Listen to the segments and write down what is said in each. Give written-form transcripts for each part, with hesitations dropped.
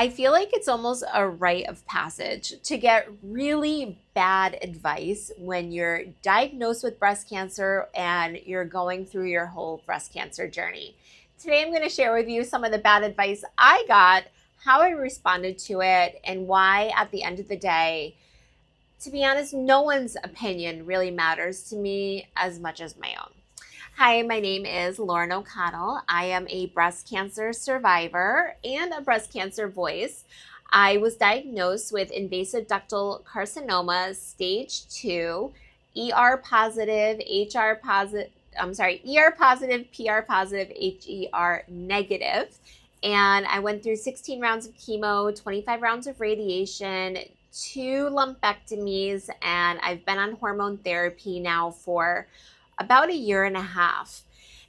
I feel like it's almost a rite of passage to get really bad advice when you're diagnosed with breast cancer and you're going through your whole breast cancer journey. Today, I'm going to share with you some of the bad advice I got, how I responded to it, and why, at the end of the day, to be honest, no one's opinion really matters to me as much as my own. Hi, my name is Lauren O'Connell. I am a breast cancer survivor and a breast cancer voice. I was diagnosed with invasive ductal carcinoma stage 2, ER positive, HR positive, ER positive, PR positive, HER negative. And I went through 16 rounds of chemo, 25 rounds of radiation, 2 lumpectomies, and I've been on hormone therapy now for about a year and a half.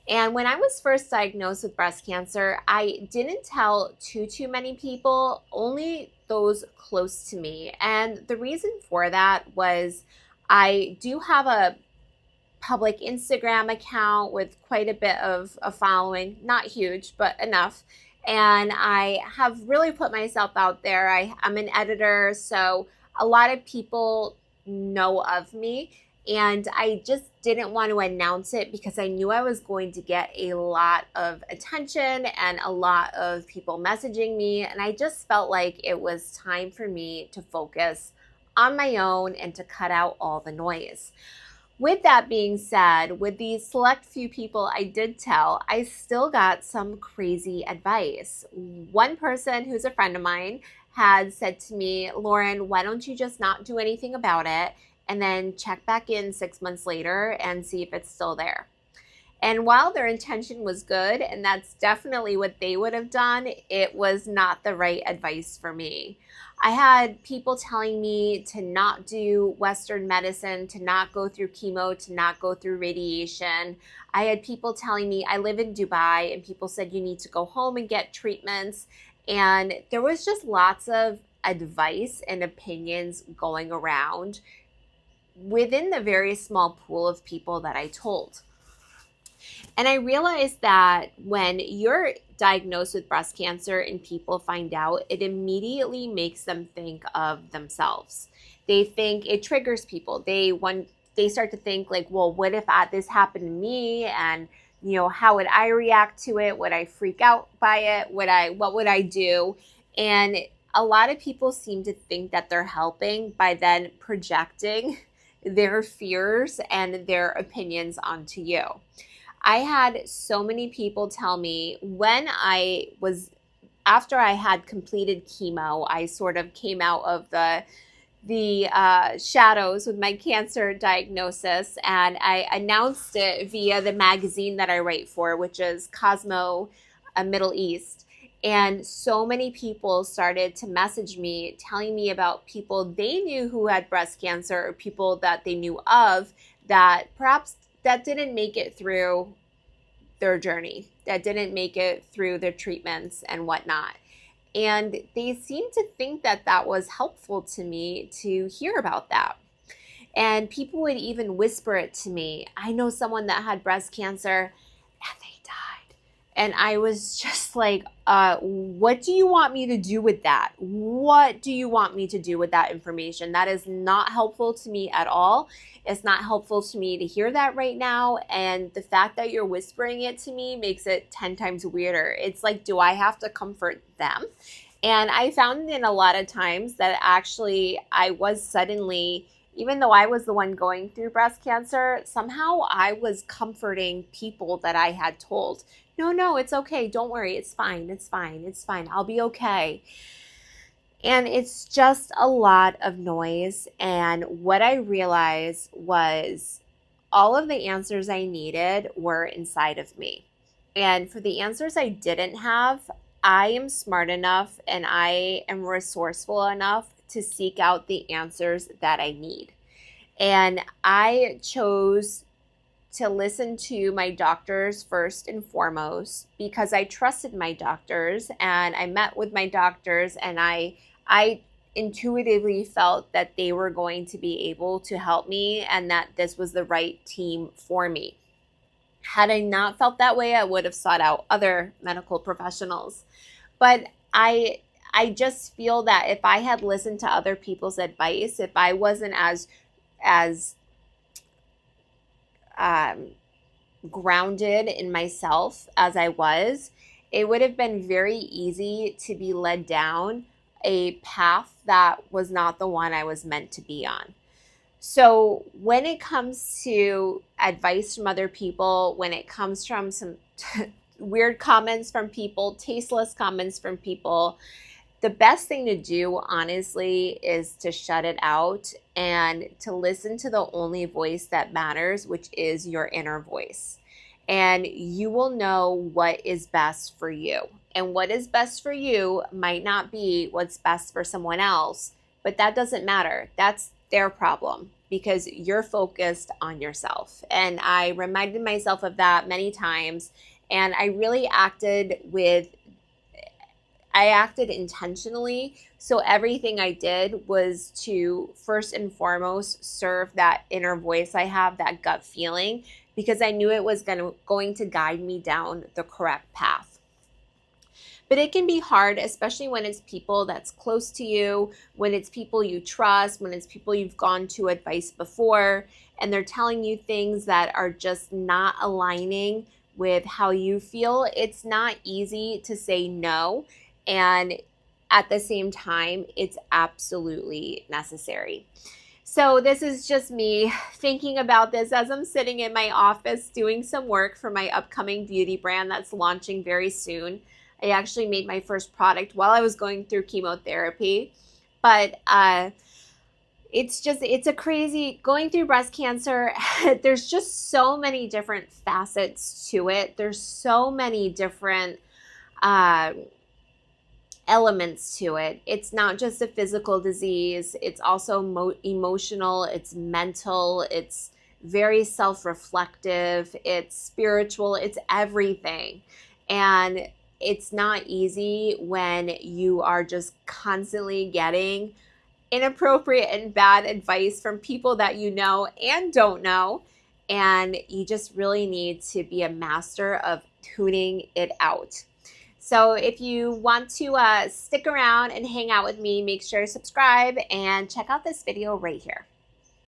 And when I was first diagnosed with breast cancer, I didn't tell too many people, only those close to me. And the reason for that was I do have a public Instagram account with quite a bit of a following, not huge, but enough. And I have really put myself out there. I'm an editor, so a lot of people know of me. And I just didn't want to announce it because I knew I was going to get a lot of attention and a lot of people messaging me. And I just felt like it was time for me to focus on my own and to cut out all the noise. With that being said, with the select few people I did tell, I still got some crazy advice. One person who's a friend of mine had said to me, Lauren, why don't you just not do anything about it and then check back in 6 months later and see if it's still there? And while their intention was good, and that's definitely what they would have done, it was not the right advice for me. I had people telling me to not do Western medicine, to not go through chemo, to not go through radiation. I had people telling me, I live in Dubai, and people said you need to go home and get treatments. And there was just lots of advice and opinions going around within the very small pool of people that I told. And I realized that when you're diagnosed with breast cancer and people find out, it immediately makes them think of themselves. They think it triggers people. They start to think like, well, what if this happened to me? And how would I react to it? Would I freak out by it? What would I do? And a lot of people seem to think that they're helping by then projecting their fears and their opinions onto you. I had so many people tell me after I had completed chemo, I sort of came out of the shadows with my cancer diagnosis, and I announced it via the magazine that I write for, which is Cosmopolitan Middle East. And so many people started to message me telling me about people they knew who had breast cancer or people that they knew of that perhaps that didn't make it through their journey, that didn't make it through their treatments and whatnot. And they seemed to think that that was helpful to me to hear about that. And people would even whisper it to me. I know someone that had breast cancer and they died. And I was just like, what do you want me to do with that? What do you want me to do with that information? That is not helpful to me at all. It's not helpful to me to hear that right now. And the fact that you're whispering it to me makes it 10 times weirder. It's like, do I have to comfort them? And I found in a lot of times that actually I was suddenly, even though I was the one going through breast cancer, somehow I was comforting people that I had told, no, it's okay. Don't worry. It's fine. It's fine. It's fine. I'll be okay. And it's just a lot of noise. And what I realized was all of the answers I needed were inside of me. And for the answers I didn't have, I am smart enough and I am resourceful enough to seek out the answers that I need. And I chose to listen to my doctors first and foremost because I trusted my doctors, and I met with my doctors, and I intuitively felt that they were going to be able to help me and that this was the right team for me. Had I not felt that way, I would have sought out other medical professionals. But I I just feel that if I had listened to other people's advice, if I wasn't as grounded in myself as I was, it would have been very easy to be led down a path that was not the one I was meant to be on. So when it comes to advice from other people, when it comes from some weird comments from people, tasteless comments from people, the best thing to do, honestly, is to shut it out and to listen to the only voice that matters, which is your inner voice. And you will know what is best for you. And what is best for you might not be what's best for someone else, but that doesn't matter. That's their problem because you're focused on yourself. And I reminded myself of that many times. And I really acted intentionally. So everything I did was to first and foremost serve that inner voice I have, that gut feeling, because I knew it was going to guide me down the correct path. But it can be hard, especially when it's people that's close to you, when it's people you trust, when it's people you've gone to advice before, and they're telling you things that are just not aligning with how you feel. It's not easy to say no. And at the same time, it's absolutely necessary. So this is just me thinking about this as I'm sitting in my office doing some work for my upcoming beauty brand that's launching very soon. I actually made my first product while I was going through chemotherapy. But it's a crazy, going through breast cancer, there's just so many different facets to it. There's so many different elements to it. It's not just a physical disease. It's also emotional. It's mental. It's very self-reflective. It's spiritual. It's everything. And it's not easy when you are just constantly getting inappropriate and bad advice from people that you know and don't know. And you just really need to be a master of tuning it out. So if you want to stick around and hang out with me, make sure to subscribe and check out this video right here.